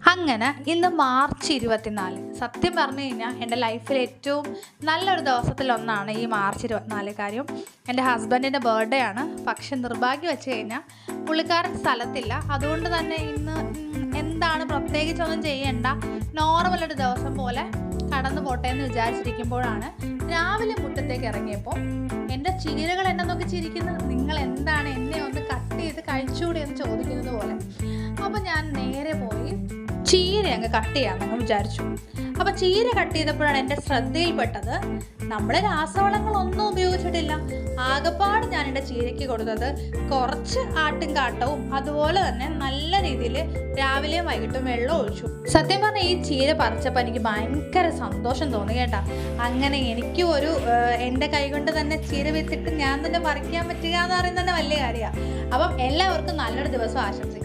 അങ്ങനെ ഇന്ന് മാർച്ച് 24. സത്യം പറഞ്ഞു കഴിഞ്ഞാൽ എൻ്റെ ലൈഫിൽ ഏറ്റവും നല്ലൊരു ദിവസത്തിലൊന്നാണ് ഈ മാർച്ച് 24. കാര്യം എൻ്റെ ഹസ്ബൻഡിൻ്റെ ബർത്ത്ഡേ ആണ്. പക്ഷെ നിർഭാഗ്യം വെച്ച് കഴിഞ്ഞാൽ പുള്ളിക്കാരൻ സ്ഥലത്തില്ല. അതുകൊണ്ട് തന്നെ ഇന്ന് എന്താണ് പ്രത്യേകിച്ചൊന്നും ചെയ്യണ്ട, നോർമലൊരു ദിവസം പോലെ കടന്നു പോട്ടെ എന്ന് വിചാരിച്ചിരിക്കുമ്പോഴാണ് രാവിലെ മുറ്റത്തേക്ക് ഇറങ്ങിയപ്പോൾ എൻ്റെ ചീരകൾ എന്നെ നോക്കി ചിരിക്കുന്നത്, നിങ്ങൾ എന്താണ് എന്നെ ഒന്ന് കട്ട് ചെയ്ത് കഴിച്ചുകൂടി എന്ന് ചോദിക്കുന്നത് പോലെ. അപ്പോൾ ഞാൻ നേരെ പോയി ചീര അങ്ങ് കട്ട് ചെയ്യാമെന്ന് വിചാരിച്ചു. അപ്പോൾ ചീര കട്ട് ചെയ്തപ്പോഴാണ് എൻ്റെ ശ്രദ്ധയിൽപ്പെട്ടത്, നമ്മൾ രാസവളങ്ങളൊന്നും ഉപയോഗിച്ചിട്ടില്ല. ആകപ്പാട് ഞാൻ എൻ്റെ ചീരയ്ക്ക് കൊടുത്തത് കുറച്ച് ആട്ടും കാട്ടവും അതുപോലെ തന്നെ നല്ല രീതിയിൽ രാവിലെയും വൈകിട്ടും വെള്ളം ഒഴിച്ചു. സത്യം പറഞ്ഞാൽ ഈ ചീര പറിച്ചപ്പോൾ എനിക്ക് ഭയങ്കര സന്തോഷം തോന്നി കേട്ടോ. അങ്ങനെ എനിക്ക് ഒരു എൻ്റെ കൈകൊണ്ട് തന്നെ ചീര വെച്ചിട്ട് ഞാൻ തന്നെ പറിക്കാൻ പറ്റുക എന്ന് പറയുന്നത് തന്നെ വലിയ കാര്യമാണ്. അപ്പം എല്ലാവർക്കും നല്ലൊരു ദിവസം ആശംസിക്കും.